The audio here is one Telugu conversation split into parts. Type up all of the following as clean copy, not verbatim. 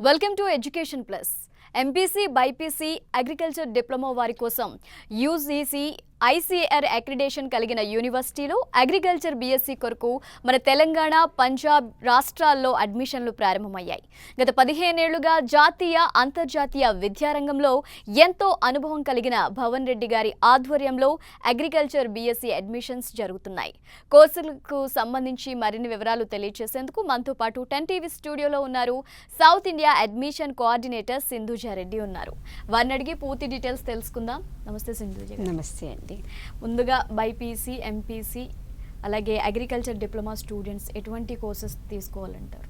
Welcome to education plus. MPC BiPC agriculture diploma వారి కోసం యూజీసీ ఐసీఆర్ అక్రిడేషన్ కలిగిన యూనివర్సిటీలో అగ్రికల్చర్ బీఎస్సీ కొరకు మన తెలంగాణ, పంజాబ్ రాష్ట్రాల్లో అడ్మిషన్లు ప్రారంభమయ్యాయి. గత 15 ఏళ్లుగా జాతీయ, అంతర్జాతీయ విద్యారంగంలో ఎంతో అనుభవం కలిగిన భవన్ రెడ్డి గారి ఆధ్వర్యంలో అగ్రికల్చర్ బీఎస్సీ అడ్మిషన్స్ జరుగుతున్నాయి. కోర్సులకు సంబంధించి మరిన్ని వివరాలు తెలియజేసేందుకు మనతో పాటు 10 టీవీ స్టూడియోలో ఉన్నారు సౌత్ ఇండియా అడ్మిషన్ కోఆర్డినేటర్ సింధుజారెడ్డి ఉన్నారు. వారిని అడిగి పూర్తి డీటెయిల్స్ తెలుసుకుందాం. నమస్తే సింధుజా. నమస్తే అండి. ముందుగా బైపీసీ, ఎంపీసీ అలాగే అగ్రికల్చర్ డిప్లొమా స్టూడెంట్స్ ఎటువంటి కోర్సెస్ తీసుకోవాలంటారు?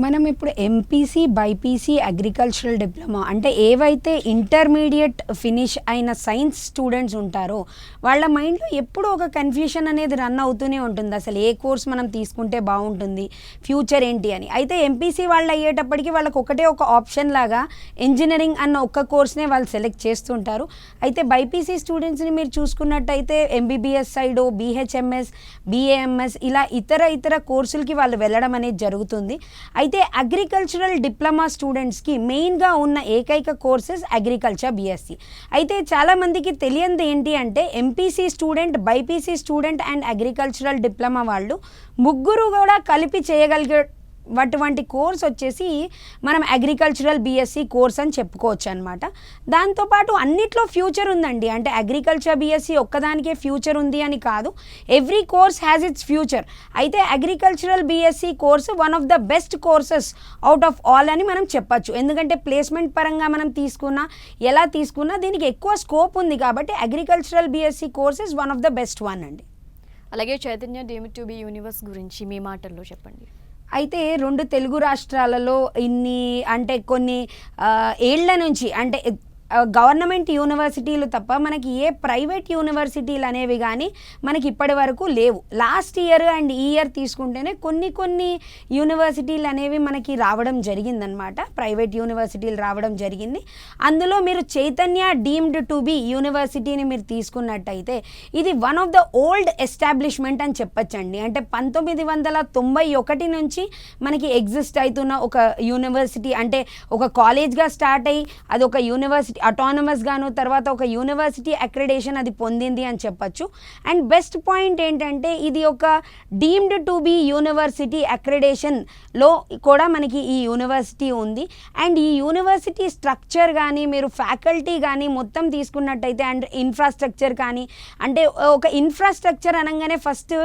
మనం ఇప్పుడు ఎంపీసీ, బైపీసీ, అగ్రికల్చరల్ డిప్లొమా అంటే ఏవైతే ఇంటర్మీడియట్ ఫినిష్ అయిన సైన్స్ స్టూడెంట్స్ ఉంటారో వాళ్ళ మైండ్లో ఎప్పుడూ ఒక కన్ఫ్యూషన్ అనేది రన్ అవుతూనే ఉంటుంది. అసలు ఏ కోర్స్ మనం తీసుకుంటే బాగుంటుంది, ఫ్యూచర్ ఏంటి అని. అయితే ఎంపీసీ వాళ్ళు అయ్యేటప్పటికి వాళ్ళకి ఒకటే ఒక ఆప్షన్ లాగా ఇంజనీరింగ్ అన్న ఒక్క కోర్స్నే వాళ్ళు సెలెక్ట్ చేస్తుంటారు. అయితే బైపీసీ స్టూడెంట్స్ని మీరు చూసుకున్నట్టయితే ఎంబీబీఎస్ సైడ్, బీహెచ్ఎంఎస్, బీఏఎంఎస్ ఇలా ఇతర కోర్సులకి వాళ్ళు వెళ్ళడం అనేది జరుగుతుంది. అయితే అగ్రికల్చరల్ డిప్లొమా స్టూడెంట్స్కి మెయిన్గా ఉన్న ఏకైక కోర్సెస్ అగ్రికల్చర్ బీఎస్సీ. అయితే చాలామందికి తెలియంది ఏంటి అంటే MPC student, BiPC student and agricultural diploma వాళ్ళు ముగ్గురు కూడా కలిపి చేయగలిగే అటువంటి కోర్స్ వచ్చేసి మనం అగ్రికల్చరల్ బీఎస్సీ కోర్స్ అని చెప్పుకోవచ్చు అనమాట. దాంతోపాటు అన్నిట్లో ఫ్యూచర్ ఉందండి. అంటే అగ్రికల్చర్ బీఎస్సీ ఒక్కదానికే ఫ్యూచర్ ఉంది అని కాదు, every course has its future. అయితే agricultural BSc course one of the best courses out of all అని మనం చెప్పచ్చు. ఎందుకంటే ప్లేస్మెంట్ పరంగా మనం ఎలా తీసుకున్నా దీనికి ఎక్కువ స్కోప్ ఉంది కాబట్టి agricultural BSc course is one of the best one అండి. అలాగే Chaitanya deemed to be universe గురించి మీ మాటల్లో చెప్పండి. అయితే 2 తెలుగు రాష్ట్రాలలో కొన్ని ఏళ్ల నుంచి అంటే గవర్నమెంట్ యూనివర్సిటీలు తప్ప మనకి ఏ ప్రైవేట్ యూనివర్సిటీలు అనేవి కానీ మనకి ఇప్పటి వరకు లేవు. లాస్ట్ ఇయర్ అండ్ ఈ ఇయర్ తీసుకుంటేనే కొన్ని యూనివర్సిటీలు అనేవి మనకి రావడం జరిగిందనమాట. ప్రైవేట్ యూనివర్సిటీలు రావడం జరిగింది. అందులో మీరు చైతన్య డీమ్డ్ టు బి యూనివర్సిటీని మీరు తీసుకున్నట్టయితే ఇది one of the old establishment అని చెప్పచ్చండి. అంటే 1991 నుంచి మనకి ఎగ్జిస్ట్ అవుతున్న ఒక యూనివర్సిటీ, అంటే ఒక కాలేజ్గా స్టార్ట్ అయ్యి అది ఒక యూనివర్సిటీ అటానమస్ గాను తర్వాత ఒక యూనివర్సిటీ అక్రిడేషన్ అది పొందింది అని చెప్పచ్చు. అండ్ బెస్ట్ పాయింట్ ఏంటంటే ఇది ఒక డీమ్డ్ టు బి యూనివర్సిటీ అక్రిడేషన్లో కూడా మనకి ఈ యూనివర్సిటీ ఉంది. అండ్ ఈ యూనివర్సిటీ స్ట్రక్చర్ కానీ మీరు ఫ్యాకల్టీ కానీ మొత్తం తీసుకున్నట్టయితే అండ్ ఇన్ఫ్రాస్ట్రక్చర్ కానీ, అంటే ఒక ఇన్ఫ్రాస్ట్రక్చర్ అనగానే ఫస్ట్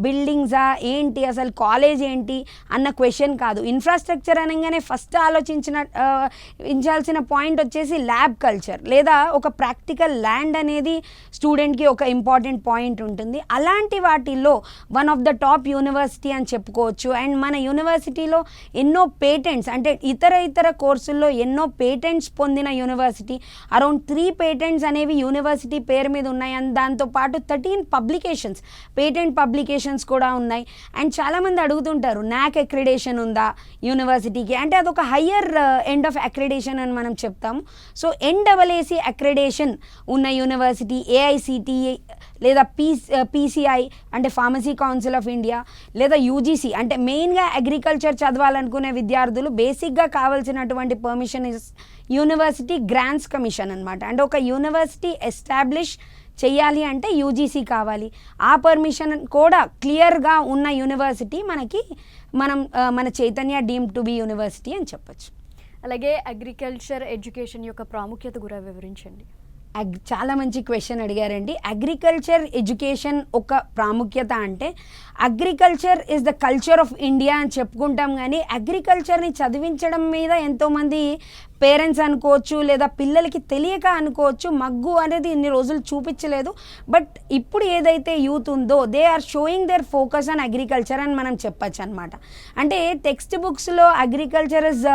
బిల్డింగ్సా ఏంటి, అసలు కాలేజ్ ఏంటి అన్న క్వశ్చన్ కాదు. ఇన్ఫ్రాస్ట్రక్చర్ అనగానే ఫస్ట్ ఆలోచించాల్సిన పాయింట్ వచ్చేసి ల్యాబ్ కల్చర్ లేదా ఒక ప్రాక్టికల్ ల్యాండ్ అనేది స్టూడెంట్కి ఒక ఇంపార్టెంట్ పాయింట్ ఉంటుంది. అలాంటి వాటిల్లో one of the top university అని చెప్పుకోవచ్చు. అండ్ మన యూనివర్సిటీలో ఎన్నో పేటెంట్స్, అంటే ఇతర కోర్సుల్లో ఎన్నో పేటెంట్స్ పొందిన యూనివర్సిటీ. అరౌండ్ 3 పేటెంట్స్ అనేవి యూనివర్సిటీ పేరు మీద ఉన్నాయి. అండ్ దాంతోపాటు 13 పబ్లికేషన్స్, పేటెంట్ పబ్లికేషన్స్ కూడా ఉన్నాయి. అండ్ చాలామంది అడుగుతుంటారు నాక్ అక్రిడేషన్ ఉందా యూనివర్సిటీకి అంటే అదొక హయ్యర్ ఎండ్ ఆఫ్ అక్రిడేషన్ అని మనం చెప్తాము. సో NAAC అక్రిడేషన్ ఉన్న యూనివర్సిటీ, AICTE లేదా PCI అంటే ఫార్మసీ కౌన్సిల్ ఆఫ్ ఇండియా లేదా UGC అంటే మెయిన్గా అగ్రికల్చర్ చదవాలనుకునే విద్యార్థులు బేసిక్గా కావాల్సినటువంటి permission is university grants commission అనమాట. అంటే ఒక యూనివర్సిటీ ఎస్టాబ్లిష్ చెయ్యాలి అంటే UGC కావాలి. ఆ పర్మిషన్ కూడా క్లియర్గా ఉన్న యూనివర్సిటీ మన Chaitanya deemed to be university అని చెప్పచ్చు. అలాగే అగ్రికల్చర్ ఎడ్యుకేషన్ యొక్క ప్రాముఖ్యత కూడా వివరించండి. చాలా మంచి క్వశ్చన్ అడిగారండి. అగ్రికల్చర్ ఎడ్యుకేషన్ ఒక ప్రాముఖ్యత అంటే agriculture is the culture of India అని చెప్పుకుంటాం, కానీ అగ్రికల్చర్ని చదివించడం మీద ఎంతోమంది పేరెంట్స్ అనుకోవచ్చు లేదా పిల్లలకి తెలియక అనుకోవచ్చు మగ్గు అనేది ఇన్ని రోజులు చూపించలేదు. బట్ ఇప్పుడు ఏదైతే యూత్ ఉందో they are showing their focus on agriculture అని మనం చెప్పచ్చు అనమాట. అంటే టెక్స్ట్ బుక్స్లో agriculture is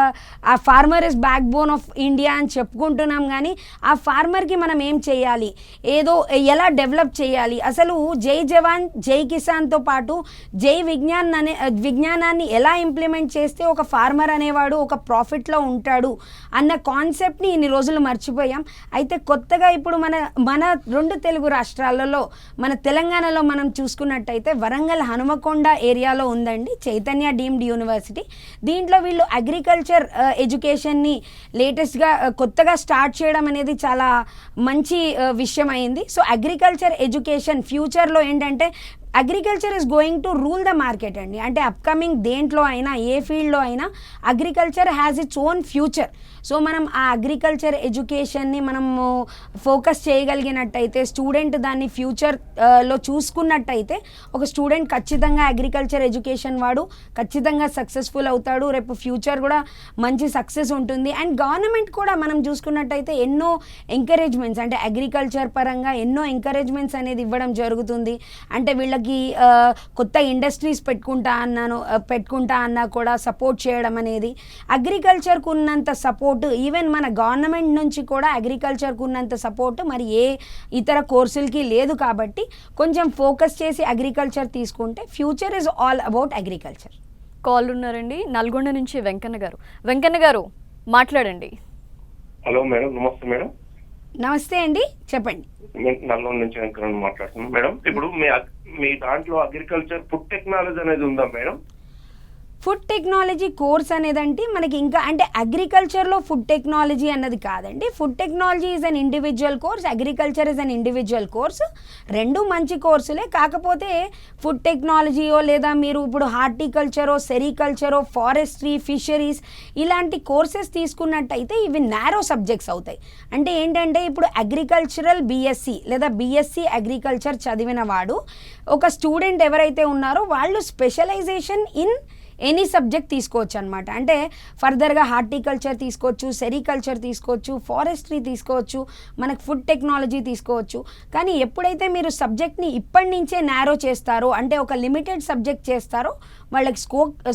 a farmer is backbone of India అని చెప్పుకుంటున్నాం, కానీ ఆ ఫార్మర్కి మనం ఏం చేయాలి, ఎలా డెవలప్ చేయాలి, అసలు జై జవాన్ జై కిసాన్తో పాటు జై విజ్ఞానాన్ని ఎలా ఇంప్లిమెంట్ చేస్తే ఒక ఫార్మర్ అనేవాడు ఒక ప్రాఫిట్లో ఉంటాడు అన్న కాన్సెప్ట్ని ఇన్ని రోజులు మర్చిపోయాం. అయితే కొత్తగా ఇప్పుడు మన 2 తెలుగు రాష్ట్రాలలో మన తెలంగాణలో మనం చూసుకున్నట్టయితే వరంగల్ హనుమకొండ ఏరియాలో ఉందండి చైతన్య డీమ్డ్ యూనివర్సిటీ. దీంట్లో వీళ్ళు అగ్రికల్చర్ ఎడ్యుకేషన్ని లేటెస్ట్గా కొత్తగా స్టార్ట్ చేయడం అనేది చాలా మంచి విషయం అయింది. సో అగ్రికల్చర్ ఎడ్యుకేషన్ ఫ్యూచర్లో ఏంటంటే agriculture is going to rule the market అండి. అంటే అప్కమింగ్ దేంట్లో అయినా ఏ ఫీల్డ్లో అయినా agriculture has its own future. So మనం ఆ అగ్రికల్చర్ ఎడ్యుకేషన్ని మనము ఫోకస్ చేయగలిగినట్టయితే స్టూడెంట్ దాన్ని ఫ్యూచర్లో చూసుకున్నట్టయితే ఒక స్టూడెంట్ ఖచ్చితంగా అగ్రికల్చర్ ఎడ్యుకేషన్ వాడు ఖచ్చితంగా సక్సెస్ఫుల్ అవుతాడు. రేపు ఫ్యూచర్ కూడా మంచి సక్సెస్ ఉంటుంది. అండ్ గవర్నమెంట్ కూడా మనం చూసుకున్నట్టయితే ఎన్నో ఎంకరేజ్మెంట్స్ అంటే అగ్రికల్చర్ పరంగా ఎన్నో ఎంకరేజ్మెంట్స్ అనేది ఇవ్వడం జరుగుతుంది. అంటే వీళ్ళకి కొత్త ఇండస్ట్రీస్ పెట్టుకుంటా అన్నా కూడా సపోర్ట్ చేయడం అనేది అగ్రికల్చర్కు ఉన్నంత సపోర్ట్ ఈవెన్ మన గవర్నమెంట్ నుంచి కూడా అగ్రికల్చర్కు ఉన్నంత సపోర్ట్ మరి ఏ ఇతర కోర్సులకి లేదు. కాబట్టి కొంచెం ఫోకస్ చేసి అగ్రికల్చర్ తీసుకుంటే future is all about agriculture. Call ఉన్నారండి నల్గొండ నుంచి వెంకన్న గారు మాట్లాడండి. హలో మేడం, నమస్తే మేడం. నమస్తే అండి, చెప్పండి. నల్గొండ నుంచి వెంకన్న మాట్లాడుతున్నాను మేడం. ఇప్పుడు మీ దాంట్లో అగ్రికల్చర్ ఫుడ్ టెక్నాలజీ అనేది ఉందా మేడం? ఫుడ్ టెక్నాలజీ కోర్స్ అనేదంటే మనకి ఇంకా అంటే అగ్రికల్చర్లో ఫుడ్ టెక్నాలజీ అన్నది కాదండి. Food technology is an individual course, agriculture is an individual course. రెండు మంచి కోర్సులే. కాకపోతే ఫుడ్ టెక్నాలజీయో లేదా మీరు ఇప్పుడు హార్టికల్చరో సెరికల్చరో ఫారెస్ట్రీ ఫిషరీస్ ఇలాంటి కోర్సెస్ తీసుకున్నట్టయితే ఇవి నారో సబ్జెక్ట్స్ అవుతాయి. అంటే ఏంటంటే ఇప్పుడు అగ్రికల్చరల్ బీఎస్సీ లేదా బీఎస్సీ అగ్రికల్చర్ చదివిన వాడు ఒక స్టూడెంట్ ఎవరైతే ఉన్నారో వాళ్ళు స్పెషలైజేషన్ ఇన్ ఎనీ సబ్జెక్ట్ తీసుకోవచ్చు అనమాట. అంటే ఫర్దర్గా హార్టికల్చర్ తీసుకోవచ్చు, సెరికల్చర్ తీసుకోవచ్చు, ఫారెస్ట్రీ తీసుకోవచ్చు, మనకు ఫుడ్ టెక్నాలజీ తీసుకోవచ్చు. కానీ ఎప్పుడైతే మీరు సబ్జెక్ట్ని ఇప్పటి నుంచే నారో చేస్తారో అంటే ఒక లిమిటెడ్ సబ్జెక్ట్ చేస్తారో వాళ్ళకి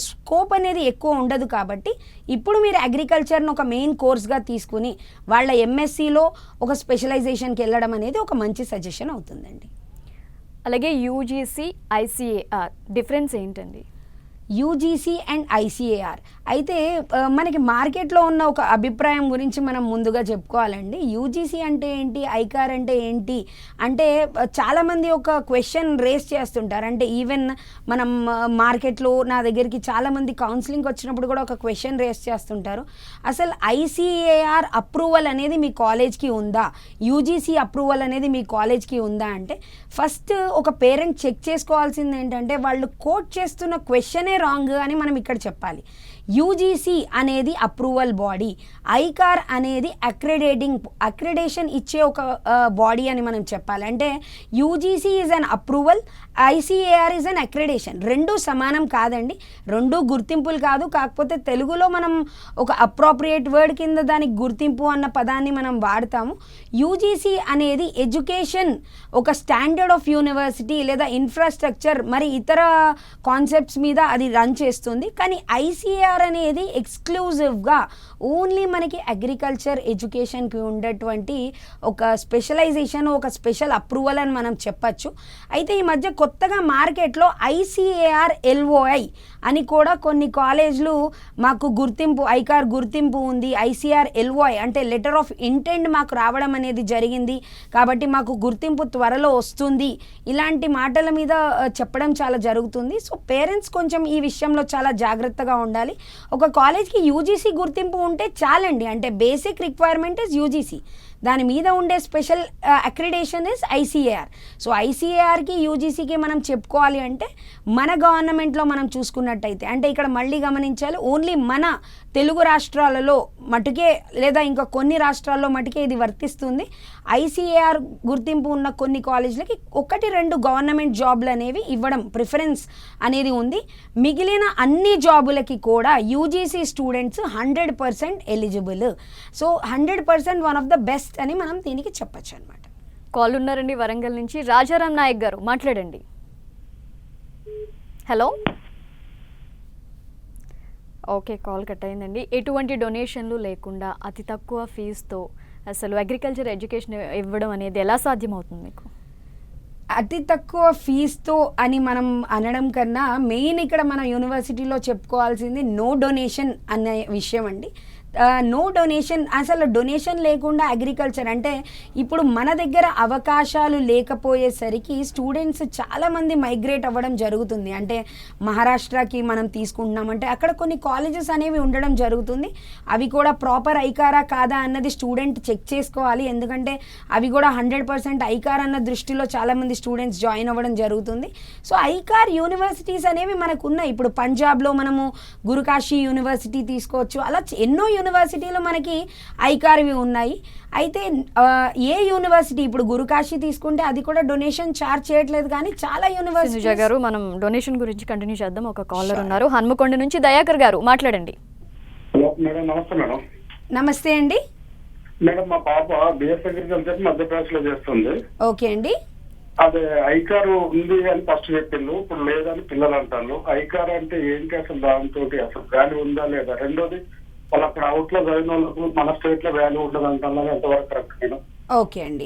స్కోప్ అనేది ఎక్కువ ఉండదు. కాబట్టి ఇప్పుడు మీరు అగ్రికల్చర్ను ఒక మెయిన్ కోర్స్గా తీసుకుని వాళ్ళ ఎంఎస్సిలో ఒక స్పెషలైజేషన్కి వెళ్ళడం అనేది ఒక మంచి సజెషన్ అవుతుందండి. అలాగే యూజీసీ ఐసీఏఆర్ డిఫరెన్స్ ఏంటండి? యూజీసీ అండ్ ఐసీఏఆర్ అయితే మనకి మార్కెట్లో ఉన్న ఒక అభిప్రాయం గురించి మనం ముందుగా చెప్పుకోవాలండి. యూజీసీ అంటే ఏంటి, ఐకార్ అంటే ఏంటి అంటే చాలామంది ఒక క్వశ్చన్ రేస్ చేస్తుంటారు. అంటే ఈవెన్ మనం మార్కెట్లో నా దగ్గరికి చాలామంది కౌన్సిలింగ్కి వచ్చినప్పుడు కూడా ఒక క్వశ్చన్ రేస్ చేస్తుంటారు. అసలు ఐసీఏఆర్ అప్రూవల్ అనేది మీ కాలేజ్కి ఉందా, యూజీసీ అప్రూవల్ అనేది మీ కాలేజ్కి ఉందా అంటే ఫస్ట్ ఒక పేరెంట్ చెక్ చేసుకోవాల్సింది ఏంటంటే వాళ్ళు కోట్ చేస్తున్న క్వశ్చనే రాంగ్ అని మనం ఇక్కడ చెప్పాలి. యూజీసీ అనేది అప్రూవల్ బాడీ, ఐకార్ అనేది అక్రిడేషన్ ఇచ్చే ఒక బాడీ అని మనం చెప్పాలి. అంటే UGC is an approval, ICAR is an accreditation. రెండు సమానం కాదండి, రెండు గుర్తింపులు కాదు. కాకపోతే తెలుగులో మనం ఒక అప్రోప్రియేట్ వర్డ్ కింద దానికి గుర్తింపు అన్న పదాన్ని మనం వాడతాము. యూజీసీ అనేది ఎడ్యుకేషన్ ఒక స్టాండర్డ్ ఆఫ్ యూనివర్సిటీ లేదా ఇన్ఫ్రాస్ట్రక్చర్ మరి ఇతర కాన్సెప్ట్స్ మీద అది రన్ చేస్తుంది. కానీ ఐసీఏఆర్ అనేది ఎక్స్క్లూజివ్గా ఓన్లీ మనకి అగ్రికల్చర్ ఎడ్యుకేషన్కి ఉండేటువంటి ఒక స్పెషలైజేషన్, ఒక స్పెషల్ అప్రూవల్ అని మనం చెప్పచ్చు. అయితే ఈ మధ్య కొత్తగా మార్కెట్లో ఐసీఏఆర్ ఎల్ఓఐ అని కూడా కొన్ని కాలేజ్లు మాకు గుర్తింపు ఐకార్ గుర్తింపు ఉంది, ఐసీఆర్ ఎల్ఓఐ అంటే లెటర్ ఆఫ్ ఇంటెంట్ మాకు రావడం అనేది జరిగింది కాబట్టి మాకు గుర్తింపు త్వరలో వస్తుంది, ఇలాంటి మాటల మీద చెప్పడం చాలా జరుగుతుంది. సో పేరెంట్స్ కొంచెం ఈ విషయంలో చాలా జాగ్రత్తగా ఉండాలి. ఒక కాలేజ్కి యూజీసీ గుర్తింపు ఉంటే చాలండి. అంటే బేసిక్ రిక్వైర్మెంట్ ఇస్ యూజీసీ, దాని మీద ఉండే special accreditation is ICAR. So ఐసీఏఆర్కి యూజీసీకి మనం చెప్పుకోవాలి అంటే మన గవర్నమెంట్లో మనం చూసుకున్నట్టయితే అంటే ఇక్కడ మళ్ళీ గమనించాలి ఓన్లీ మన తెలుగు రాష్ట్రాలలో మటుకే లేదా ఇంకా కొన్ని రాష్ట్రాల్లో మటుకే ఇది వర్తిస్తుంది. ఐసీఏఆర్ గుర్తింపు ఉన్న కొన్ని కాలేజీలకి 1-2 గవర్నమెంట్ జాబ్లు అనేవి ఇవ్వడం ప్రిఫరెన్స్ అనేది ఉంది. మిగిలిన అన్ని జాబులకి కూడా UGC students 100% eligible. So 100% one of the best అని మనం దీనికి చెప్పచ్చు అనమాట. కాల్ ఉన్నారండి వరంగల్ నుంచి రాజారాం నాయక్ గారు, మాట్లాడండి. హలో, ఓకే, కాల్ కట్ అయిందండి. ఎటువంటి డొనేషన్లు లేకుండా అతి తక్కువ ఫీజుతో అసలు అగ్రికల్చర్ ఎడ్యుకేషన్ ఇవ్వడం అనేది ఎలా సాధ్యమవుతుంది మీకు? అతి తక్కువ ఫీజుతో అని మనం అనడం కన్నా మెయిన్ ఇక్కడ మన యూనివర్సిటీలో చెప్పుకోవాల్సింది నో డొనేషన్ అనే విషయం అండి. నో డొనేషన్, అసలు డొనేషన్ లేకుండా అగ్రికల్చర్ అంటే ఇప్పుడు మన దగ్గర అవకాశాలు లేకపోయేసరికి స్టూడెంట్స్ చాలామంది మైగ్రేట్ అవ్వడం జరుగుతుంది. అంటే మహారాష్ట్రకి మనం తీసుకుంటున్నామంటే అక్కడ కొన్ని కాలేజెస్ అనేవి ఉండడం జరుగుతుంది. అవి కూడా ప్రాపర్ ఐకారా కాదా అన్నది స్టూడెంట్ చెక్ చేసుకోవాలి. ఎందుకంటే అవి కూడా 100% ఐకార్ అన్న దృష్టిలో చాలామంది స్టూడెంట్స్ జాయిన్ అవ్వడం జరుగుతుంది. సో ఐకార్ యూనివర్సిటీస్ అనేవి మనకు ఉన్నాయి. ఇప్పుడు పంజాబ్లో మనము గురుకాశీ యూనివర్సిటీ తీసుకోవచ్చు. అలా ఎన్నో యూనివర్సిటీలు మనకి ఐకార్వి ఉన్నాయి. అయితే ఏ యూనివర్సిటీ ఇప్పుడు గురుకాశీ తీసుకుంటే అది కూడా డొనేషన్ ఛార్జ్ చేయట్లేదు, కానీ చాలా యూనివర్సిటీ. సుజా గారు, మనం డొనేషన్ గురించి కంటిన్యూ చేద్దాం. ఒక కాలర్ ఉన్నారు హన్మకొండ నుంచి, దయాకర్ గారు మాట్లాడండి. హలో మేడం, నమస్తే మేడం. నమస్తే అండి. మేడం, మా పాప బిఎస్ అగ్రికల్చర్ మధ్యప్రదేశ్ లో చేస్తుంది. ఓకే అండి. అదే ఐకార్ ఉంది అని ఫస్ట్ చెప్పిండు, ఇప్పుడు లేదని పిల్లలు అంటారు. ఐకార్ అంటే ఏంటి అసలు, దాంతో అసలు వాల్యూ ఉందా లేదా? రెండోది వాళ్ళు అక్కడ అవుట్ లో చదివిన వాళ్ళకు మన స్టేట్ లో వాల్యూ ఉండదు అంటారు, ఎంతవరకు కరెక్ట్ మేడం? ఓకే అండి,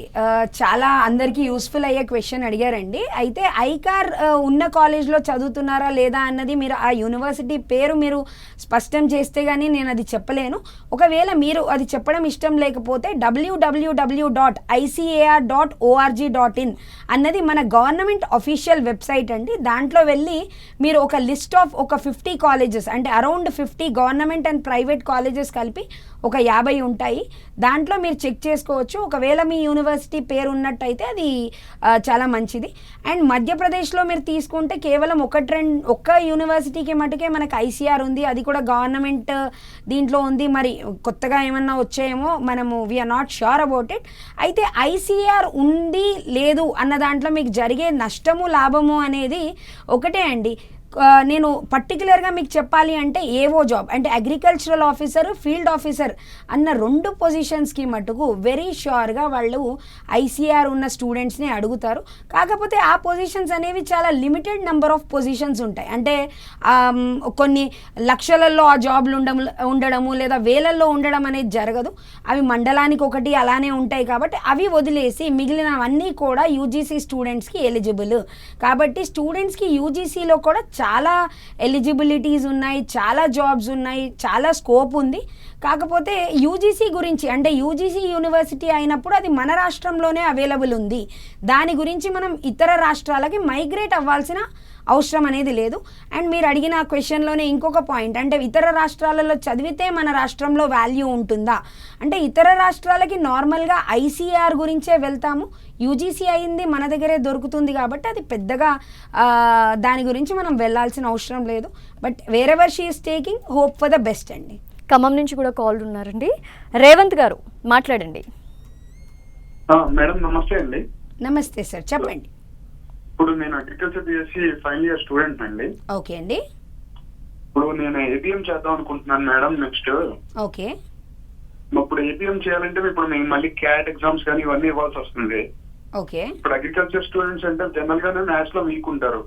చాలా అందరికీ యూస్ఫుల్ అయ్యే క్వశ్చన్ అడిగారండి. అయితే ఐకార్ ఉన్న కాలేజ్లో చదువుతున్నారా లేదా అన్నది మీరు ఆ యూనివర్సిటీ పేరు మీరు స్పష్టం చేస్తే కానీ నేను అది చెప్పలేను. ఒకవేళ మీరు అది చెప్పడం ఇష్టం లేకపోతే www.icar.org.in అన్నది మన గవర్నమెంట్ అఫీషియల్ వెబ్సైట్ అండి. దాంట్లో వెళ్ళి మీరు ఒక లిస్ట్ ఆఫ్ ఒక 50 కాలేజెస్, అంటే around 50 government and private colleges కలిపి ఒక 50 ఉంటాయి. దాంట్లో మీరు చెక్ చేసుకోవచ్చు. ఒకవేళ మీ యూనివర్సిటీ పేరు ఉన్నట్టయితే అది చాలా మంచిది. అండ్ మధ్యప్రదేశ్లో మీరు తీసుకుంటే కేవలం ఒక్క యూనివర్సిటీకి మటుకే మనకు ఐసీఆర్ ఉంది. అది కూడా గవర్నమెంట్ దీంట్లో ఉంది. మరి కొత్తగా ఏమన్నా వచ్చాయేమో మనము we are not sure about it. అయితే ఐసీఆర్ ఉంది లేదు అన్న దాంట్లో మీకు జరిగే నష్టము లాభము అనేది ఒకటే అండి. నేను పర్టికులర్గా మీకు చెప్పాలి అంటే ఏవో జాబ్ అంటే అగ్రికల్చరల్ ఆఫీసర్, ఫీల్డ్ ఆఫీసర్ అన్న 2 పొజిషన్స్కి మటుకు వెరీ ష్యూర్గా వాళ్ళు ఐసీఆర్ ఉన్న స్టూడెంట్స్ని అడుగుతారు. కాకపోతే ఆ పొజిషన్స్ అనేవి చాలా లిమిటెడ్ నెంబర్ ఆఫ్ పొజిషన్స్ ఉంటాయి. అంటే కొన్ని లక్షలలో ఆ జాబ్లు ఉండడము లేదా వేలల్లో ఉండడం అనేది జరగదు. అవి మండలానికి ఒకటి అలానే ఉంటాయి. కాబట్టి అవి వదిలేసి మిగిలినవన్నీ కూడా యూజీసీ స్టూడెంట్స్కి ఎలిజిబుల్. కాబట్టి స్టూడెంట్స్కి యూజీసీలో కూడా చాలా ఎలిజిబిలిటీస్ ఉన్నాయి, చాలా జాబ్స్ ఉన్నాయి, చాలా స్కోప్ ఉంది. కాకపోతే యూజీసీ గురించి అంటే యూజీసీ యూనివర్సిటీ అయినప్పుడు అది మన రాష్ట్రంలోనే అవైలబుల్ ఉంది. దాని గురించి మనం ఇతర రాష్ట్రాలకి మైగ్రేట్ అవ్వాల్సిన అవసరం అనేది లేదు. అండ్ మీరు అడిగిన క్వశ్చన్లోనే ఇంకొక పాయింట్, అంటే ఇతర రాష్ట్రాలలో చదివితే మన రాష్ట్రంలో వాల్యూ ఉంటుందా అంటే ఇతర రాష్ట్రాలకి నార్మల్గా ఐసీఆర్ గురించే వెళ్తాము. యూజీసీ అయింది మన దగ్గరే దొరుకుతుంది కాబట్టి అది పెద్దగా దాని గురించి మనం వెళ్ళాల్సిన అవసరం లేదు. But wherever she is taking, hope for the best అండి. ఖమ్మం నుంచి కూడా కాల్ ఉన్నారండి, రేవంత్ గారు మాట్లాడండి. మేడం నమస్తే అండి. నమస్తే సార్, చెప్పండి. ఇప్పుడు నేను agriculture BSc final year student అండి. ఓకే అండి. ఇప్పుడు నేను ఏపీఎం చేద్దాం అనుకుంటున్నాను మేడం నెక్స్ట్. ఓకే. ఇప్పుడు ఏపీఎం చేయాలంటే ఇప్పుడు మేము మళ్ళీ క్యాట్ ఎగ్జామ్స్ కానీ ఇవన్నీ ఇవ్వాల్సి వస్తుంది. ఓకే. ఇప్పుడు అగ్రికల్చర్ స్టూడెంట్స్ అంటే జనరల్ గానే మ్యాథ్స్ లో వీక్ ఉంటారు.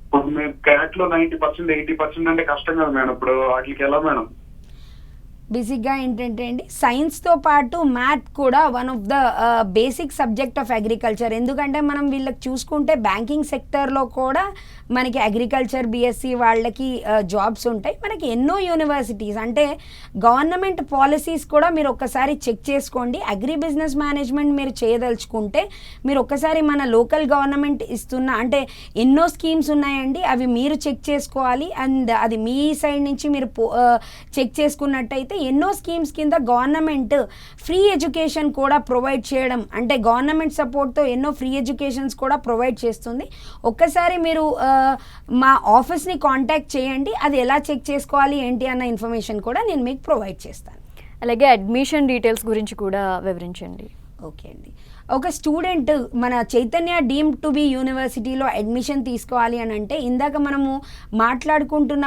ఇప్పుడు మేము క్యాట్ లో 90%, 80% అంటే కష్టం కదా మేడం. ఇప్పుడు వాటికి ఎలా మేడం? బేసిక్గా ఏంటంటే అండి, సైన్స్తో పాటు మ్యాథ్ కూడా one of the basic subject of agriculture. ఎందుకంటే మనం వీళ్ళకి చూసుకుంటే బ్యాంకింగ్ సెక్టర్లో కూడా మనకి అగ్రికల్చర్ బిఎస్సి వాళ్ళకి జాబ్స్ ఉంటాయి. మనకి ఎన్నో యూనివర్సిటీస్ అంటే గవర్నమెంట్ పాలసీస్ కూడా మీరు ఒక్కసారి చెక్ చేసుకోండి. అగ్రి బిజినెస్ మేనేజ్మెంట్ మీరు చేయదలుచుకుంటే మీరు ఒక్కసారి మన లోకల్ గవర్నమెంట్ ఇస్తున్న అంటే ఎన్నో స్కీమ్స్ ఉన్నాయండి, అవి మీరు చెక్ చేసుకోవాలి. అండ్ అది మీ సైడ్ నుంచి మీరు చెక్ చేసుకున్నట్టయితే ఎన్నో స్కీమ్స్ కింద గవర్నమెంట్ ఫ్రీ ఎడ్యుకేషన్ కూడా ప్రొవైడ్ చేయడం, అంటే గవర్నమెంట్ సపోర్ట్తో ఎన్నో ఫ్రీ ఎడ్యుకేషన్స్ కూడా ప్రొవైడ్ చేస్తుంది. ఒక్కసారి మీరు మా ఆఫీస్ని కాంటాక్ట్ చేయండి. అది ఎలా చెక్ చేసుకోవాలి ఏంటి అన్న ఇన్ఫర్మేషన్ కూడా నేను మీకు ప్రొవైడ్ చేస్తాను. అలాగే అడ్మిషన్ డీటెయిల్స్ గురించి కూడా వివరించండి. ఓకే అండి, ఒక స్టూడెంట్ మన చైతన్య డీమ్డ్ టు బి యూనివర్సిటీలో అడ్మిషన్ తీసుకోవాలి అని అంటే ఇందాక మనము మాట్లాడుకుంటున్న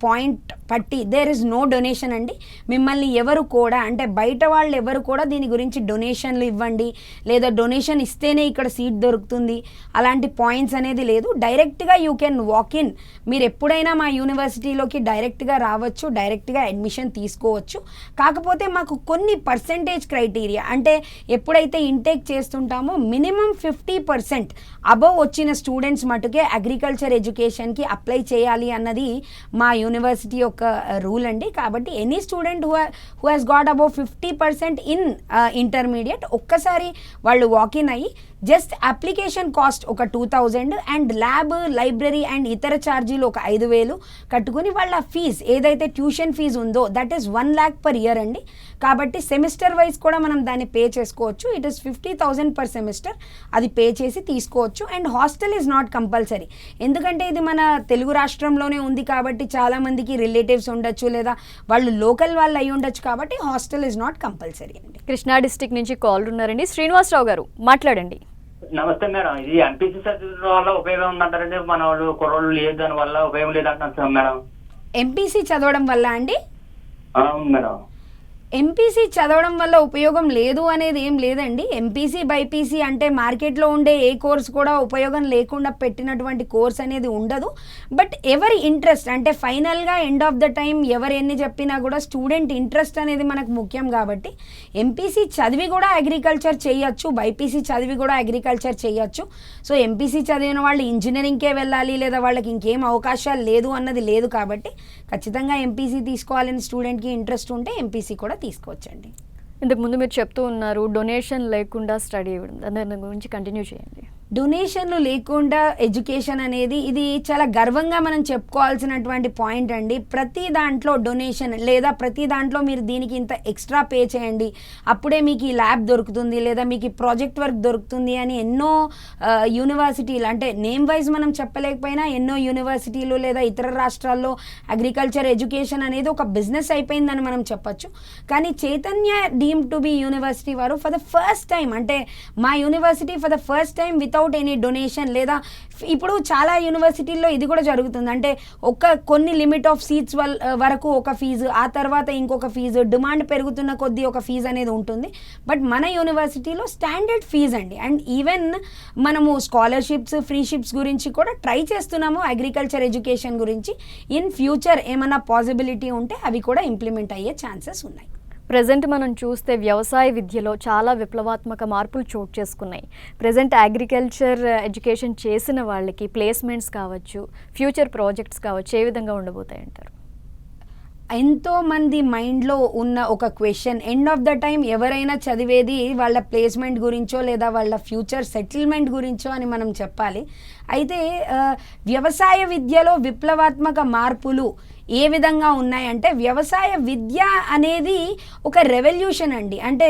పాయింట్ పట్టి దేర్ ఇస్ నో డొనేషన్ అండి. మిమ్మల్ని ఎవరు కూడా అంటే బయట వాళ్ళు ఎవరు కూడా దీని గురించి డొనేషన్లు ఇవ్వండి లేదా డొనేషన్ ఇస్తేనే ఇక్కడ సీట్ దొరుకుతుంది అలాంటి పాయింట్స్ అనేది లేదు. డైరెక్ట్గా యూ కెన్ వాక్ ఇన్. మీరు ఎప్పుడైనా మా యూనివర్సిటీలోకి డైరెక్ట్గా రావచ్చు, డైరెక్ట్గా అడ్మిషన్ తీసుకోవచ్చు. కాకపోతే మాకు కొన్ని పర్సెంటేజ్ క్రైటీరియా అంటే ఎప్పుడైతే ఇంటేక్ ఇంటేక్ చేస్తుంటామో మినిమం 50% అబవ్ వచ్చిన స్టూడెంట్స్ మటుకే అగ్రికల్చర్ ఎడ్యుకేషన్కి అప్లై చేయాలి అన్నది మా యూనివర్సిటీ యొక్క రూల్ అండి. కాబట్టి any student who has got above 50% in intermediate ఒక్కసారి వాళ్ళు వాకిన్ అయ్యి జస్ట్ అప్లికేషన్ కాస్ట్ ఒక 2000 అండ్ ల్యాబ్, లైబ్రరీ అండ్ ఇతర ఛార్జీలు ఒక 5000 కట్టుకుని వాళ్ళ ఫీజ్ ఏదైతే ట్యూషన్ ఫీజు ఉందో that is 1 lakh per year అండి. కాబట్టి సెమిస్టర్ వైజ్ కూడా మనం దాన్ని పే చేసుకోవచ్చు. It is 50,000 per semester. అది పే చేసి తీసుకోవచ్చు. And hostel is not compulsory, ఎందుకంటే ఇది మన తెలుగు రాష్ట్రంలోనే ఉంది కాబట్టి చాలామందికి రిలేటివ్స్ ఉండొచ్చు లేదా వాళ్ళు లోకల్ వాళ్ళు అయి ఉండొచ్చు కాబట్టి హాస్టల్ ఈజ్ నాట్ కంపల్సరీ అండి. కృష్ణా డిస్టిక్ నుంచి కాల్ ఉన్నారండి. శ్రీనివాసరావు గారు మాట్లాడండి. నమస్తే మేడం. ఇది ఎంపీసీ చదువుల వల్ల ఉపయోగం ఉందంటారండి? మన వాళ్ళు కుర్రోళ్ళు లేదు, దాని వల్ల ఉపయోగం లేదంటున్నారు మేడం. ఎంపీసీ చదవడం వల్ల అండి? మేడం ఎంపీసీ చదవడం వల్ల ఉపయోగం లేదు అనేది ఏం లేదండి. ఎంపీసీ బైపీసీ అంటే మార్కెట్లో ఉండే ఏ కోర్స్ కూడా ఉపయోగం లేకుండా పెట్టినటువంటి కోర్స్ అనేది ఉండదు. బట్ ఎవరి ఇంట్రెస్ట్ అంటే ఫైనల్గా ఎండ్ ఆఫ్ ద టైం ఎవరు ఎన్ని చెప్పినా కూడా స్టూడెంట్ ఇంట్రెస్ట్ అనేది మనకు ముఖ్యం. కాబట్టి ఎంపీసీ చదివి కూడా అగ్రికల్చర్ చేయొచ్చు, బైపీసీ చదివి కూడా అగ్రికల్చర్ చేయొచ్చు. సో ఎంపీసీ చదివిన వాళ్ళు ఇంజనీరింగ్కే వెళ్ళాలి లేదా వాళ్ళకి ఇంకేం అవకాశాలు లేదు అన్నది లేదు. కాబట్టి ఖచ్చితంగా ఎంపీసీ తీసుకోవాలని స్టూడెంట్కి ఇంట్రెస్ట్ ఉంటే ఎంపీసీ కూడా తీసుకోవచ్చండి. ఇంతకు ముందు మీరు చెప్తూ ఉన్నారు డొనేషన్ లేకుండా స్టడీ ఇవ్వడం, దాని గురించి కంటిన్యూ చేయండి. డొనేషన్లు లేకుండా ఎడ్యుకేషన్ అనేది ఇది చాలా గర్వంగా మనం చెప్పుకోవాల్సినటువంటి పాయింట్ అండి. ప్రతి దాంట్లో డొనేషన్ లేదా ప్రతి దాంట్లో మీరు దీనికి ఇంత ఎక్స్ట్రా పే చేయండి అప్పుడే మీకు ఈ ల్యాబ్ దొరుకుతుంది లేదా మీకు ఈ ప్రాజెక్ట్ వర్క్ దొరుకుతుంది అని ఎన్నో యూనివర్సిటీలు అంటే నేమ్ వైజ్ మనం చెప్పలేకపోయినా ఎన్నో యూనివర్సిటీలు లేదా ఇతర రాష్ట్రాల్లో అగ్రికల్చర్ ఎడ్యుకేషన్ అనేది ఒక బిజినెస్ అయిపోయిందని మనం చెప్పొచ్చు. కానీ Chaitanya deem to be university వారు ఫర్ ద ఫస్ట్ టైం అంటే మా university for the first time without any donation లేదా ఇప్పుడు చాలా యూనివర్సిటీల్లో ఇది కూడా జరుగుతుంది. అంటే కొన్ని లిమిట్ ఆఫ్ సీట్స్ వరకు ఒక ఫీజు, ఆ తర్వాత ఇంకొక ఫీజు, డిమాండ్ పెరుగుతున్న కొద్దీ ఒక ఫీజు అనేది ఉంటుంది. బట్ మన యూనివర్సిటీలో స్టాండర్డ్ ఫీజు అండి. అండ్ ఈవెన్ మనము స్కాలర్షిప్స్, ఫ్రీషిప్స్ గురించి కూడా ట్రై చేస్తున్నాము. అగ్రికల్చర్ ఎడ్యుకేషన్ గురించి ఇన్ ఫ్యూచర్ ఏమైనా పాసిబిలిటీ ఉంటే అవి కూడా ఇంప్లిమెంట్ అయ్యే ఛాన్సెస్ ఉన్నాయి. ప్రజెంట్ మనం చూస్తే వ్యవసాయ విద్యలో చాలా విప్లవాత్మక మార్పులు చోటు చేసుకున్నాయి. ప్రజెంట్ అగ్రికల్చర్ ఎడ్యుకేషన్ చేసిన వాళ్ళకి ప్లేస్మెంట్స్ కావచ్చు, ఫ్యూచర్ ప్రాజెక్ట్స్ కావచ్చు, ఏ విధంగా ఉండబోతాయి అంటారు? ఎంతోమంది మైండ్లో ఉన్న ఒక question, end of the time ఎవరైనా చదివేది వాళ్ళ ప్లేస్మెంట్ గురించో లేదా వాళ్ళ ఫ్యూచర్ సెటిల్మెంట్ గురించో అని మనం చెప్పాలి. అయితే వ్యవసాయ విద్యలో విప్లవాత్మక మార్పులు ఏ విధంగా ఉన్నాయంటే వ్యవసాయ విద్య అనేది ఒక రెవల్యూషన్ అండి. అంటే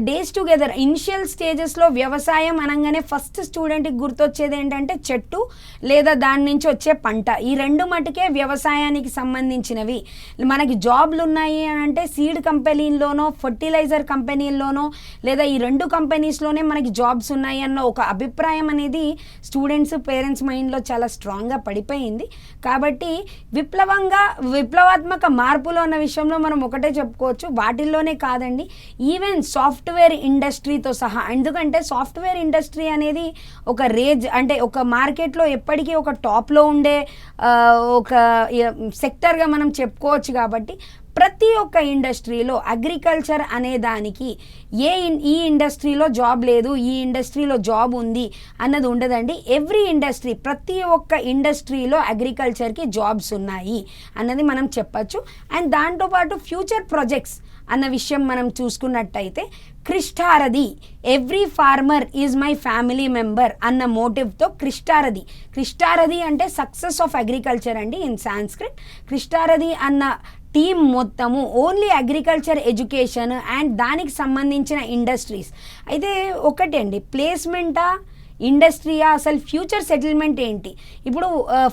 డేస్ టుగెదర్ ఇనిషియల్ స్టేజెస్లో వ్యవసాయం అనగానే ఫస్ట్ స్టూడెంట్కి గుర్తొచ్చేది ఏంటంటే చెట్టు లేదా దాని నుంచి వచ్చే పంట. ఈ రెండు మటుకే వ్యవసాయానికి సంబంధించినవి. మనకి జాబ్లు ఉన్నాయి అని అంటే సీడ్ కంపెనీల్లోనో ఫర్టిలైజర్ కంపెనీల్లోనో లేదా ఈ రెండు కంపెనీస్లోనే మనకి జాబ్స్ ఉన్నాయి అన్న ఒక అభిప్రాయం అనేది స్టూడెంట్స్, పేరెంట్స్ మైండ్లో చాలా స్ట్రాంగ్గా పడిపోయింది. కాబట్టి విప్లవాత్మక మార్పులు అన్న విషయంలో మనం ఒకటే చెప్పుకోవచ్చు. వాటిల్లోనే కాదండి, ఈవెన్ సాఫ్ట్వేర్ ఇండస్ట్రీతో సహా. ఎందుకంటే సాఫ్ట్వేర్ ఇండస్ట్రీ అనేది ఒక రేంజ్ అంటే ఒక మార్కెట్లో ఎప్పటికీ ఒక టాప్లో ఉండే ఒక సెక్టర్గా మనం చెప్పుకోవచ్చు. కాబట్టి ప్రతి ఒక్క ఇండస్ట్రీలో అగ్రికల్చర్ అనే దానికి ఈ ఇండస్ట్రీలో జాబ్ లేదు, ఈ ఇండస్ట్రీలో జాబ్ ఉంది అన్నది ఉండదండి. ఎవ్రీ ఇండస్ట్రీ, ప్రతి ఒక్క ఇండస్ట్రీలో అగ్రికల్చర్కి జాబ్స్ ఉన్నాయి అన్నది మనం చెప్పచ్చు. అండ్ దాంతోపాటు ఫ్యూచర్ ప్రాజెక్ట్స్ అన్న విషయం మనం చూసుకున్నట్టయితే Krishtarathi, every farmer is my family member అన్న మోటివ్తో క్రిష్టారథి అంటే సక్సెస్ ఆఫ్ అగ్రికల్చర్ అండి ఇన్ సాంస్క్రిట్. క్రిష్టారథి అన్న టీమ్ మొత్తము ఓన్లీ అగ్రికల్చర్ ఎడ్యుకేషన్ అండ్ దానికి సంబంధించిన ఇండస్ట్రీస్. అయితే ఒకటి అండి, ప్లేస్మెంటా ఇండస్ట్రీయా, అసలు ఫ్యూచర్ సెటిల్మెంట్ ఏంటి? ఇప్పుడు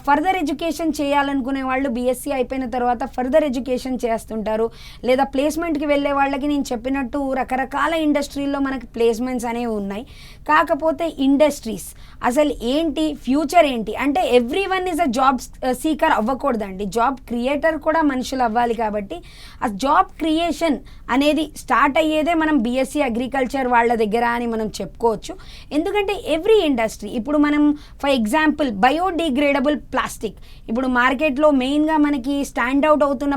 ఫర్దర్ ఎడ్యుకేషన్ చేయాలనుకునే వాళ్ళు బీఎస్సీ అయిపోయిన తర్వాత ఫర్దర్ ఎడ్యుకేషన్ చేస్తుంటారు, లేదా ప్లేస్మెంట్కి వెళ్ళే వాళ్ళకి నేను చెప్పినట్టు రకరకాల ఇండస్ట్రీల్లో మనకి ప్లేస్మెంట్స్ అనేవి ఉన్నాయి. కాకపోతే ఇండస్ట్రీస్ అసలు ఏంటి, ఫ్యూచర్ ఏంటి అంటే every one is a job seeker అవ్వకూడదండి, జాబ్ క్రియేటర్ కూడా మనుషులు అవ్వాలి. కాబట్టి ఆ జాబ్ క్రియేషన్ అనేది స్టార్ట్ అయ్యేదే మనం బీఎస్సీ అగ్రికల్చర్ వాళ్ళ దగ్గర అని మనం చెప్పుకోవచ్చు. ఎందుకంటే ఎవ్రీ ఎవ్రీ ఇండస్ట్రీ. ఇప్పుడు మనం ఫర్ ఎగ్జాంపుల్ బయోడిగ్రేడబుల్ ప్లాస్టిక్, ఇప్పుడు మార్కెట్లో మెయిన్గా మనకి స్టాండ్ అవుట్ అవుతున్న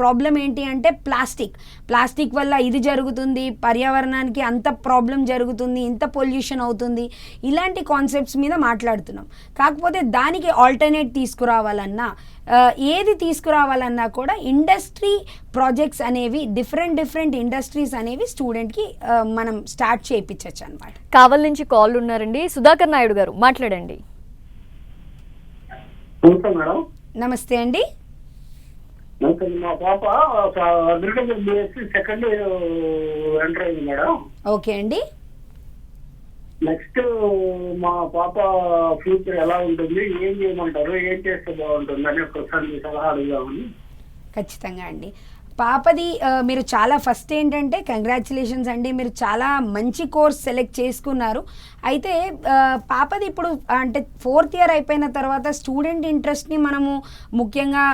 ప్రాబ్లం ఏంటి అంటే ప్లాస్టిక్ వల్ల ఇది జరుగుతుంది, పర్యావరణానికి అంత ప్రాబ్లం జరుగుతుంది, ఇంత పొల్యూషన్ అవుతుంది, ఇలాంటి కాన్సెప్ట్స్ మీద మాట్లాడుతున్నాం. కాకపోతే దానికి ఆల్టర్నేట్ తీసుకురావాలన్నా ఏది తీసుకురావాలన్నా కూడా ఇండస్ట్రీ ప్రాజెక్ట్స్ అనేవి డిఫరెంట్ ఇండస్ట్రీస్ అనేవి స్టూడెంట్కి మనం స్టార్ట్ చేయించవచ్చు అనమాట. కావల్ నుంచి కాల్ ఉన్నారండి, సుధాకర్ నాయుడు గారు మాట్లాడండి. మేడం నమస్తే అండి. మా పాప అగ్రికల్చర్ బిఎస్సి సెకండ్ ఎంటర్ అయింది మేడం. ఓకే అండి. నెక్స్ట్ మా పాప ఫ్యూచర్ ఎలా ఉంటుంది, ఏం చేయమంటారు, ఏం చేస్తే బాగుంటుంది అని ఒకసారి మీ సలహా అడుగుదామని. ఖచ్చితంగా అండి. పాపది మీరు చాలా ఫస్ట్ ఏంటంటే కంగ్రాచులేషన్స్ అండి, మీరు చాలా మంచి కోర్స్ సెలెక్ట్ చేసుకున్నారు. అయితే పాపది ఇప్పుడు అంటే 4th ఇయర్ అయిపోయిన తర్వాత స్టూడెంట్ ఇంట్రెస్ట్ని మనము ముఖ్యంగా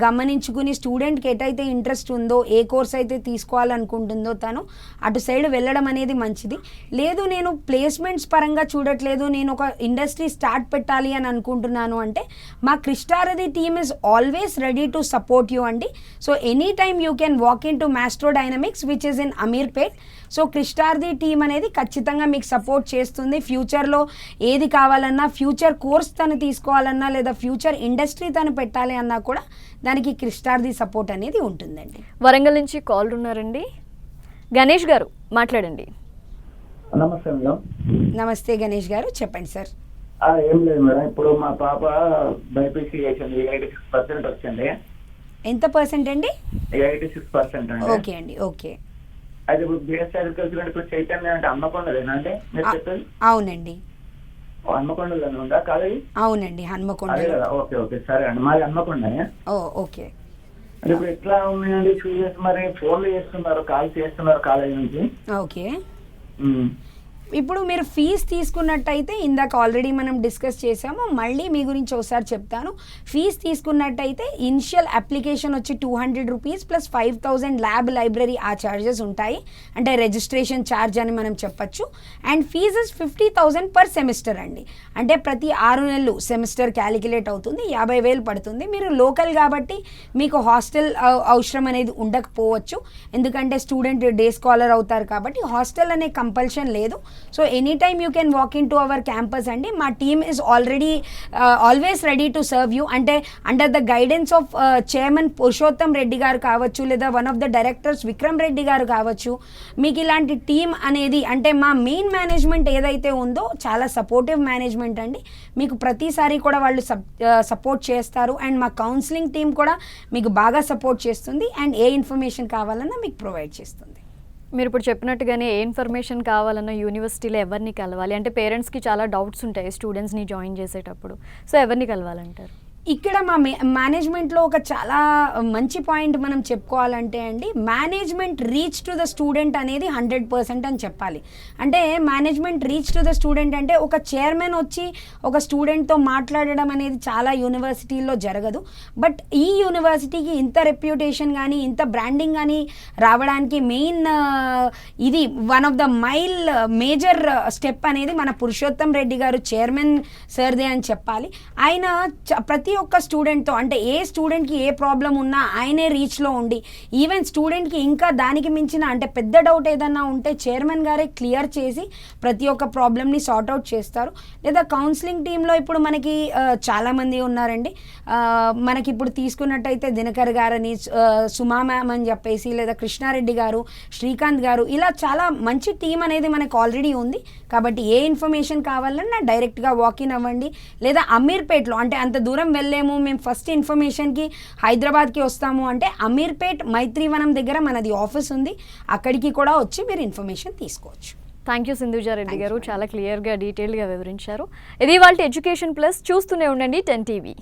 గమనించుకుని స్టూడెంట్కి ఎటైతే ఇంట్రెస్ట్ ఉందో, ఏ కోర్స్ అయితే తీసుకోవాలనుకుంటుందో తను అటు సైడ్ వెళ్ళడం అనేది మంచిది. లేదు నేను ప్లేస్మెంట్స్ పరంగా చూడట్లేదు, నేను ఒక ఇండస్ట్రీ స్టార్ట్ పెట్టాలి అని అనుకుంటున్నాను అంటే మా Kristaradi team is always ready to support you అండి. So any time you can walk in to Maestro Dynamics which is in Ameerpet. So Kristardi team అనేది ఖచ్చితంగా మీకు సపోర్ట్ చేస్తుంది. ఫ్యూచర్లో ఏది కావాలన్నా, ఫ్యూచర్ కోర్స్ తను తీసుకోవాలన్నా, లేదా ఫ్యూచర్ ఇండస్ట్రీ తను పెట్టాలి అన్నా కూడా దానికి క్రిస్టార్ది సపోర్ట్ అనేది ఉంటుందండి. వరంగల్ నుంచి కాల్ ఉన్నారండి, గణేష్ గారు మాట్లాడండి. నమస్తే మేడం. నమస్తే గణేష్ గారు, చెప్పండి సార్. ఏం లేదు మేడం, ఇప్పుడు మా పాప బైపీసీ చేసింది, 86% వచ్చింది. ఎంత పర్సెంట్ అండి? 86% అండి. ఓకే అండి. ఓకే. అయితే ఇప్పుడు బిఎస్సీ అగ్రికల్చర్ ఇప్పుడు చైతన్య అంటే హన్మకొండలేనా అండి మీరు చెప్పేది? అవునండి. హన్మకొండలోనే ఉందా కాలేజీ? అవునండి, హన్మకొండ. అదే కదా, ఓకే ఓకే సరే అండి, మాది హన్మకొండనే. ఓకే. అంటే ఇప్పుడు ఎట్లా ఉన్నాయండి చూసేసి, మరి ఫోన్లు చేస్తున్నారు, కాల్ చేస్తున్నారు కాలేజీ నుంచి. ఓకే. ఇప్పుడు మీరు ఫీజ్ తీసుకున్నట్టయితే ఇందాక ఆల్రెడీ మనం డిస్కస్ చేసాము, మళ్ళీ మీ గురించి ఒకసారి చెప్తాను. ఫీజ్ తీసుకున్నట్టయితే ఇనిషియల్ అప్లికేషన్ వచ్చి 200 రూపీస్ ప్లస్ 5000 ల్యాబ్ లైబ్రరీ ఆ ఛార్జెస్ ఉంటాయి, అంటే రిజిస్ట్రేషన్ ఛార్జ్ అని మనం చెప్పచ్చు. అండ్ ఫీజెస్ 50,000 పర్ సెమిస్టర్ అండి, అంటే ప్రతి 6 నెలలు సెమిస్టర్ క్యాలిక్యులేట్ అవుతుంది, 50,000 పడుతుంది. మీరు లోకల్ కాబట్టి మీకు హాస్టల్ అవసరం అనేది ఉండకపోవచ్చు, ఎందుకంటే స్టూడెంట్ డే స్కాలర్ అవుతారు కాబట్టి హాస్టల్ అనే కంపల్షన్ లేదు. So any time you can walk in to our campus అండి. మా team is always ready to serve you. అంటే under the guidance of chairman Purushottam Reddy గారు కావచ్చు, లేదా one of the directors Vikram Reddy గారు కావచ్చు, మీకు ఇలాంటి టీమ్ అనేది అంటే మా మెయిన్ మేనేజ్మెంట్ ఏదైతే ఉందో చాలా సపోర్టివ్ మేనేజ్మెంట్ అండి. మీకు ప్రతిసారి కూడా వాళ్ళు సపోర్ట్ చేస్తారు. అండ్ మా కౌన్సిలింగ్ టీమ్ కూడా మీకు బాగా సపోర్ట్ చేస్తుంది అండ్ ఏ ఇన్ఫర్మేషన్ కావాలన్నా మీకు ప్రొవైడ్ చేస్తుంది. మీరు ఇప్పుడు చెప్పినట్టుగానే ఏ ఇన్ఫర్మేషన్ కావాలన్నా యూనివర్సిటీలో ఎవరిని కలవాలి అంటే పేరెంట్స్కి చాలా డౌట్స్ ఉంటాయి స్టూడెంట్స్ని జాయిన్ చేసేటప్పుడు, సో ఎవరిని కలవాలంటారు? ఇక్కడ మా మేనేజ్మెంట్లో ఒక చాలా మంచి పాయింట్ మనం చెప్పుకోవాలంటే అండి, management reach to the student అనేది 100% అని చెప్పాలి. అంటే management reach to the student అంటే ఒక చైర్మన్ వచ్చి ఒక స్టూడెంట్తో మాట్లాడడం అనేది చాలా యూనివర్సిటీల్లో జరగదు. బట్ ఈ యూనివర్సిటీకి ఇంత రెప్యుటేషన్ కానీ ఇంత బ్రాండింగ్ కానీ రావడానికి మెయిన్ ఇది one of the major step అనేది మన పురుషోత్తం రెడ్డి గారు చైర్మన్ సర్దే అని చెప్పాలి. ఆయన ప్రతి ఒక్క స్టూడెంట్తో అంటే ఏ స్టూడెంట్కి ఏ ప్రాబ్లం ఉన్నా ఆయనే రీచ్లో ఉండి, ఈవెన్ స్టూడెంట్కి ఇంకా దానికి మించిన అంటే పెద్ద డౌట్ ఏదన్నా ఉంటే చైర్మన్ గారే క్లియర్ చేసి ప్రతి ఒక్క ప్రాబ్లమ్ని సార్ట్అవుట్ చేస్తారు. లేదా కౌన్సిలింగ్ టీంలో ఇప్పుడు మనకి చాలామంది ఉన్నారండి. మనకి ఇప్పుడు తీసుకున్నట్టయితే దినకర్ గారని, సుమా మ్యామ్ అని చెప్పేసి, లేదా కృష్ణారెడ్డి గారు, శ్రీకాంత్ గారు, ఇలా చాలా మంచి టీం అనేది మనకు ఆల్రెడీ ఉంది. కాబట్టి ఏ ఇన్ఫర్మేషన్ కావాలన్నా డైరెక్ట్గా వాకిన్ అవ్వండి. లేదా అమీర్పేట్లో అంటే అంత దూరం వెళ్ళలేము, మేము ఫస్ట్ ఇన్ఫర్మేషన్కి హైదరాబాద్కి వస్తాము అంటే అమీర్పేట్ మైత్రివనం దగ్గర మనది ఆఫీస్ ఉంది, అక్కడికి కూడా వచ్చి మీరు ఇన్ఫర్మేషన్ తీసుకోవచ్చు. థ్యాంక్ యూ సింధుజారెడ్డి గారు, చాలా క్లియర్గా డీటెయిల్గా వివరించారు. ఇది వాళ్ళ ఎడ్యుకేషన్ ప్లస్. చూస్తూనే ఉండండి 10 TV.